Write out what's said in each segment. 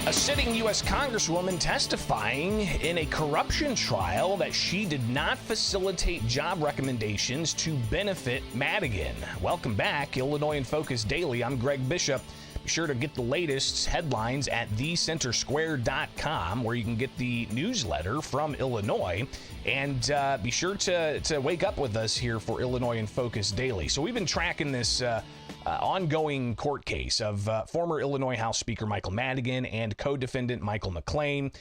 A sitting U.S. Congresswoman testifying in a corruption trial that she did not facilitate job recommendations to benefit Madigan. Welcome back, Illinois in Focus Daily. I'm Greg Bishop. Be sure to get the latest headlines at thecentersquare.com, where you can get the newsletter from Illinois. And be sure to wake up with us here for Illinois in Focus Daily. So we've been tracking this ongoing court case of former Illinois House Speaker Michael Madigan and co-defendant Michael McLean.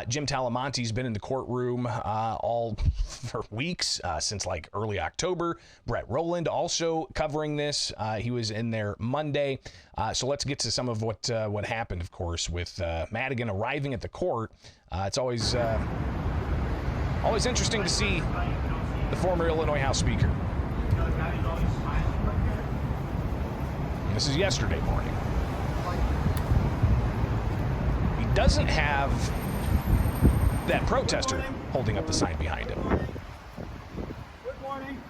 Jim Talamonte's been in the courtroom all for weeks, since like early October. Brett Rowland also covering this. He was in there Monday. So let's get to some of what happened, of course, with Madigan arriving at the court. It's always interesting to see the former Illinois House Speaker. This is yesterday morning. He doesn't have that protester holding up the sign behind him. Good morning.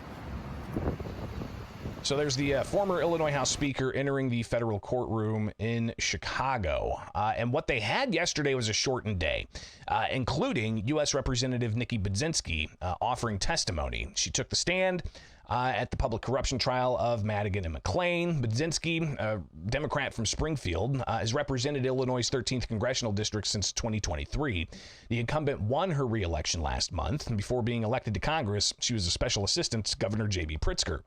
So there's the former Illinois House Speaker entering the federal courtroom in Chicago. And what they had yesterday was a shortened day, including U.S. Representative Nikki Budzinski offering testimony. She took the stand at the public corruption trial of Madigan and McLean. Budzinski, a Democrat from Springfield, has represented Illinois' 13th congressional district since 2023. The incumbent won her re-election last month, and before being elected to Congress, she was a special assistant to Governor J.B. Pritzker.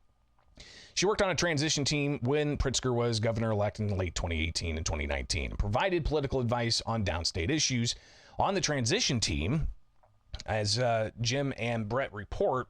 She worked on a transition team when Pritzker was governor-elect in late 2018 and 2019, and provided political advice on downstate issues. On the transition team, as Jim and Brett report,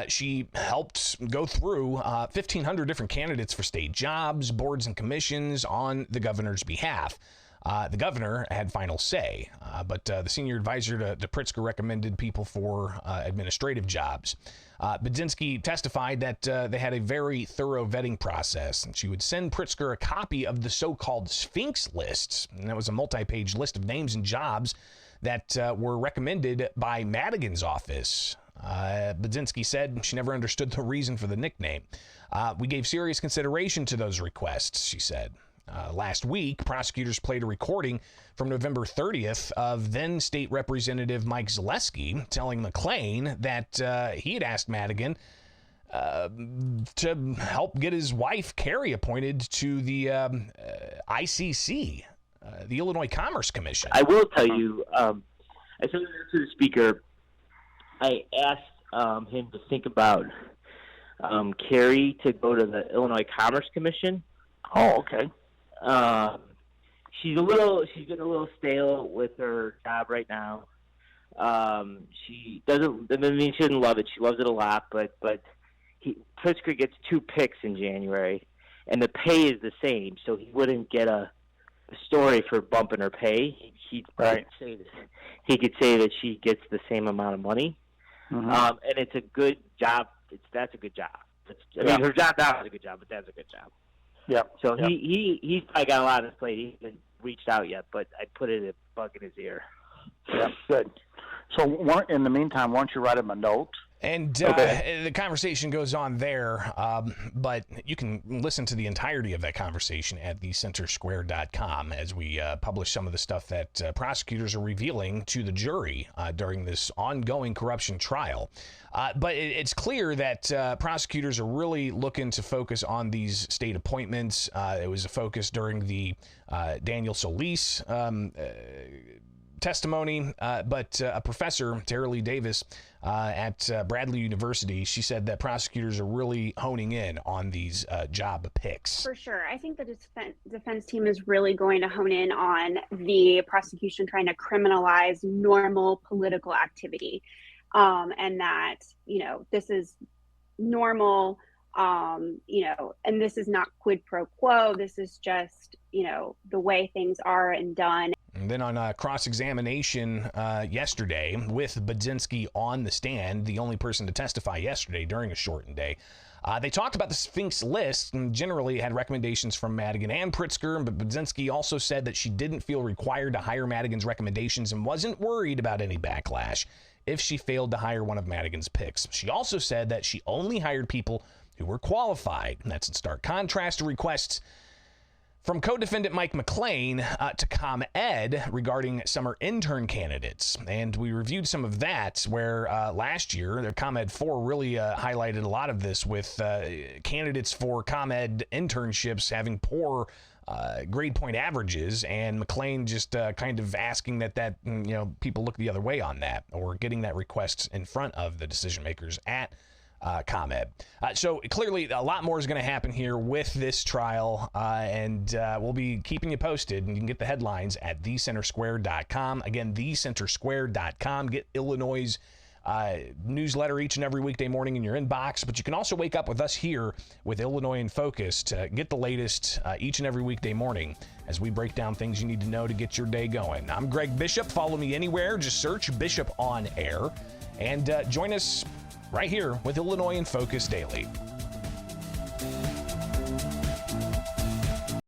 she helped go through 1,500 different candidates for state jobs, boards, and commissions on the governor's behalf. The governor had final say, but the senior advisor to Pritzker recommended people for administrative jobs. Budzinski testified that they had a very thorough vetting process, and she would send Pritzker a copy of the so-called Sphinx lists, and that was a multi-page list of names and jobs that were recommended by Madigan's office. Budzinski said she never understood the reason for the nickname. We gave serious consideration to those requests, she said. Last week, prosecutors played a recording from November 30th of then State Representative Mike Zaleski telling McLean that he had asked Madigan to help get his wife, Carrie, appointed to the ICC, the Illinois Commerce Commission. I will tell you, as to the speaker, I asked him to think about Carrie to go to the Illinois Commerce Commission. Oh, okay. She's getting a little stale with her job right now. She doesn't. I mean, she doesn't love it. She loves it a lot, but Pritzker gets 2 picks in January, and the pay is the same, so he wouldn't get a story for bumping her pay. He could say that she gets the same amount of money. Mm-hmm. And it's a good job. That's a good job. I mean, her job now is a good job, but that's a good job. Yeah. So he's probably got a lot on his plate. He hasn't reached out yet, but I put a bug in his ear. Yeah, good. So in the meantime, why don't you write him a note? And the conversation goes on there, but you can listen to the entirety of that conversation at thecentersquare.com as we publish some of the stuff that prosecutors are revealing to the jury during this ongoing corruption trial. But it's clear that prosecutors are really looking to focus on these state appointments. It was a focus during the Daniel Solis testimony, but a professor, Tara Lee Davis, at Bradley University, she said that prosecutors are really honing in on these job picks. For sure. I think the defense team is really going to hone in on the prosecution trying to criminalize normal political activity, and that, this is normal, and this is not quid pro quo. This is just, the way things are and done. And then on cross-examination yesterday with Budzinski on the stand, the only person to testify yesterday during a shortened day, they talked about the Sphinx list and generally had recommendations from Madigan and Pritzker, but Budzinski also said that she didn't feel required to hire Madigan's recommendations and wasn't worried about any backlash if she failed to hire one of Madigan's picks. She also said that she only hired people who were qualified, and that's in stark contrast to requests From co-defendant Mike McLean to ComEd regarding summer intern candidates. And we reviewed some of that where last year, the ComEd 4 really highlighted a lot of this with candidates for ComEd internships having poor grade point averages, and McLean just kind of asking that people look the other way on that, or getting that request in front of the decision makers at ComEd. So clearly a lot more is going to happen here with this trial, and we'll be keeping you posted, and you can get the headlines at thecentersquare.com. Again, thecentersquare.com. Get Illinois' newsletter each and every weekday morning in your inbox, but you can also wake up with us here with Illinois in Focus to get the latest each and every weekday morning as we break down things you need to know to get your day going. I'm Greg Bishop. Follow me anywhere. Just search Bishop on Air, and join us right here with Illinois in Focus Daily.